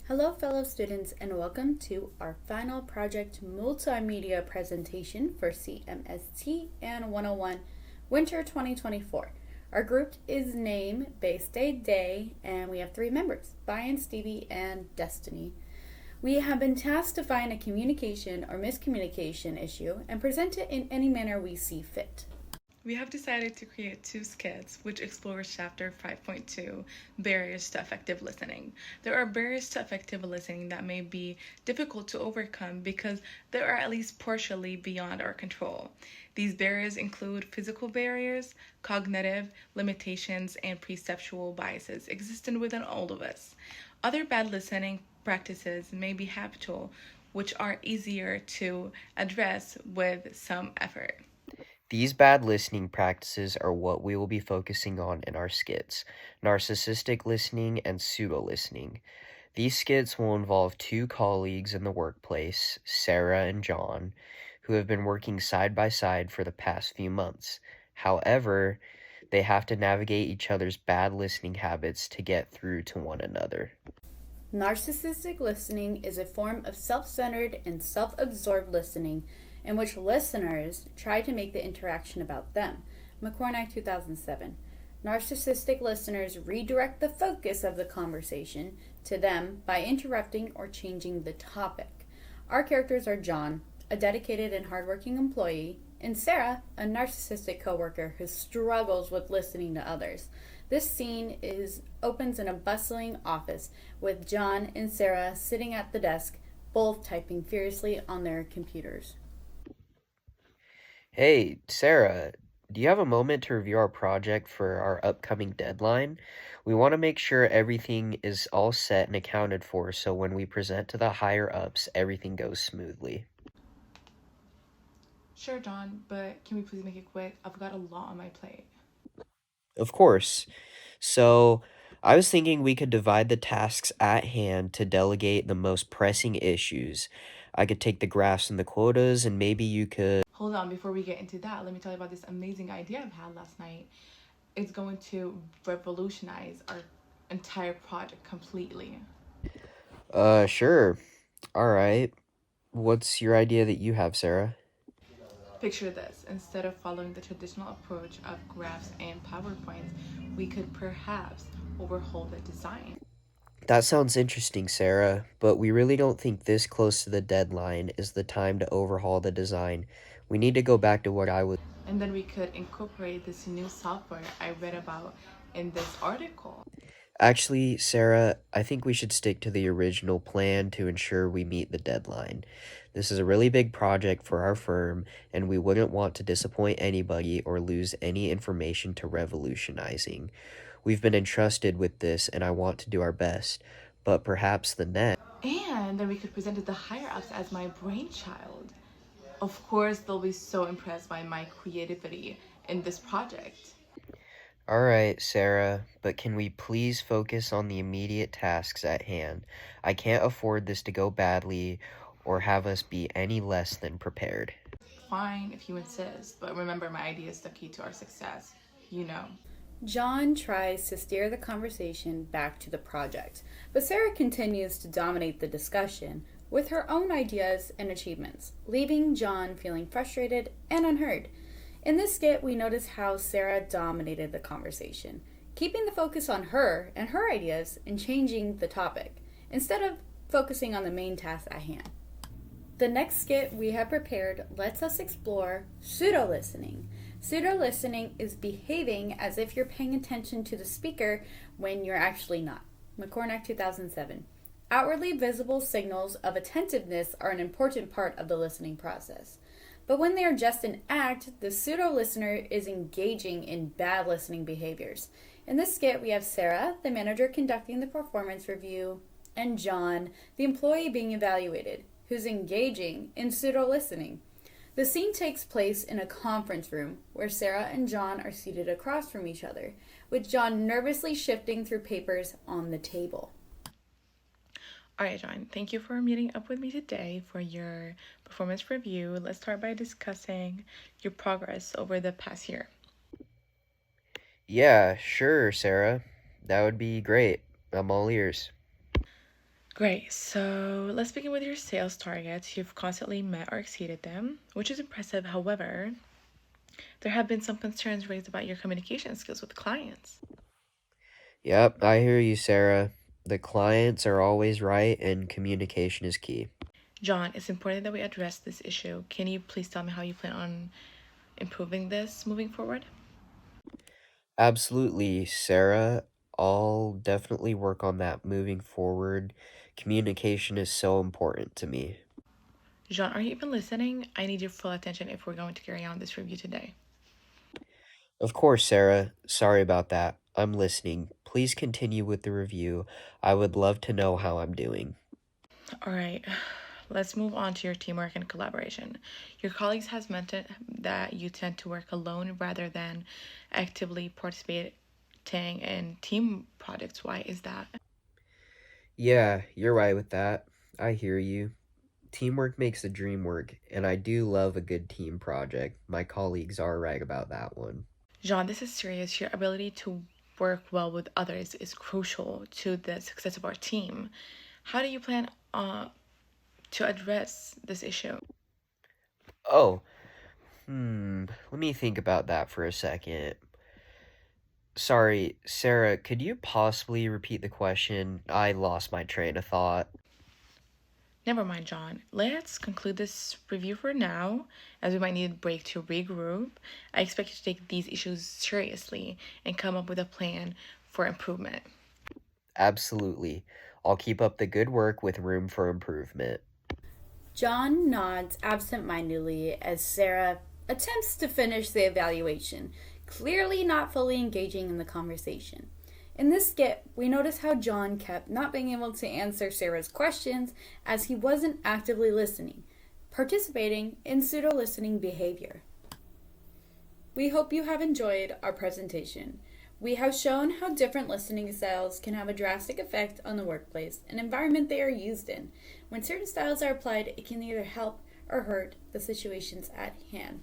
Hello, fellow students, and welcome to our final project multimedia presentation for CMST and 101 Winter 2024. Our group is named BaySteDe, and we have three members, BaySteDe and Destiny. We have been tasked to find a communication or miscommunication issue and present it in any manner we see fit. We have decided to create two skits which explore chapter 5.2, barriers to effective listening. There are barriers to effective listening that may be difficult to overcome because they are at least partially beyond our control. These barriers include physical barriers, cognitive limitations, and perceptual biases existing within all of us. Other bad listening practices may be habitual, which are easier to address with some effort. These bad listening practices are what we will be focusing on in our skits: narcissistic listening and pseudo-listening. These skits will involve two colleagues in the workplace, Sarah and John, who have been working side by side for the past few months. However, they have to navigate each other's bad listening habits to get through to one another. Narcissistic listening is a form of self centered and self absorbed listening in which listeners try to make the interaction about them. McCornack 2007. Narcissistic listeners redirect the focus of the conversation to them by interrupting or changing the topic. Our characters are John, a dedicated and hardworking employee, and Sarah, a narcissistic coworker who struggles with listening to others. This scene opens in a bustling office with John and Sarah sitting at the desk, both typing furiously on their computers. Hey, Sarah, do you have a moment to review our project for our upcoming deadline? We want to make sure everything is all set and accounted for so when we present to the higher ups, everything goes smoothly. Sure, John, but can we please make it quick? I've got a lot on my plate. Of course. So, I was thinking we could divide the tasks at hand to delegate the most pressing issues. I could take the graphs and the quotas, and maybe you could. Hold on, before we get into that, let me tell you about this amazing idea I've had last night. It's going to revolutionize our entire project completely. Sure. All right. What's your idea that you have, Sarah? Picture this: instead of following the traditional approach of graphs and PowerPoints, we could perhaps overhaul the design. That sounds interesting, Sarah, but we really don't think this close to the deadline is the time to overhaul the design. We need to go back to what I was. And then we could incorporate this new software I read about in this article. Actually, Sarah, I think we should stick to the original plan to ensure we meet the deadline. This is a really big project for our firm, and we wouldn't want to disappoint anybody or lose any information to revolutionizing. We've been entrusted with this, and I want to do our best, but perhaps the next. And then we could present it to higher ups as my brainchild. Of course, they'll be so impressed by my creativity in this project. All right, Sarah, but can we please focus on the immediate tasks at hand? I can't afford this to go badly or have us be any less than prepared. Fine if you insist, but remember, my idea is the key to our success. You know. John tries to steer the conversation back to the project, but Sarah continues to dominate the discussion with her own ideas and achievements, leaving John feeling frustrated and unheard. In this skit, we notice how Sarah dominated the conversation, keeping the focus on her and her ideas and changing the topic, instead of focusing on the main task at hand. The next skit we have prepared lets us explore pseudo listening. Pseudo listening is behaving as if you're paying attention to the speaker when you're actually not. McCornack 2007. Outwardly visible signals of attentiveness are an important part of the listening process. But when they are just an act, the pseudo listener is engaging in bad listening behaviors. In this skit, we have Sarah, the manager, conducting the performance review, and John, the employee being evaluated, who's engaging in pseudo listening. The scene takes place in a conference room where Sarah and John are seated across from each other, with John nervously shifting through papers on the table. All right, John, thank you for meeting up with me today for your performance review. Let's start by discussing your progress over the past year. Yeah, sure, Sarah. That would be great. I'm all ears. Great. So let's begin with your sales targets. You've constantly met or exceeded them, which is impressive. However, there have been some concerns raised about your communication skills with clients. Yep, I hear you, Sarah. The clients are always right, and communication is key. John, it's important that we address this issue. Can you please tell me how you plan on improving this moving forward? Absolutely, Sarah. I'll definitely work on that moving forward. Communication is so important to me. John, are you even listening? I need your full attention if we're going to carry on this review today. Of course, Sarah. Sorry about that. I'm listening. Please continue with the review. I would love to know how I'm doing. All right, let's move on to your teamwork and collaboration. Your colleagues has mentioned that you tend to work alone rather than actively participating in team projects. Why is that? Yeah, you're right with that. I hear you. Teamwork makes the dream work, and I do love a good team project. My colleagues are right about that one. John, this is serious. Your ability to work well with others is crucial to the success of our team. How do you plan to address this issue? Oh, let me think about that for a second. Sorry, Sarah, could you possibly repeat the question? I lost my train of thought. Never mind, John. Let's conclude this review for now, as we might need a break to regroup. I expect you to take these issues seriously and come up with a plan for improvement. Absolutely. I'll keep up the good work with room for improvement. John nods absent-mindedly as Sarah attempts to finish the evaluation, clearly not fully engaging in the conversation. In this skit, we notice how John kept not being able to answer Sarah's questions as he wasn't actively listening, participating in pseudo listening behavior. We hope you have enjoyed our presentation. We have shown how different listening styles can have a drastic effect on the workplace and environment they are used in. When certain styles are applied, it can either help or hurt the situations at hand.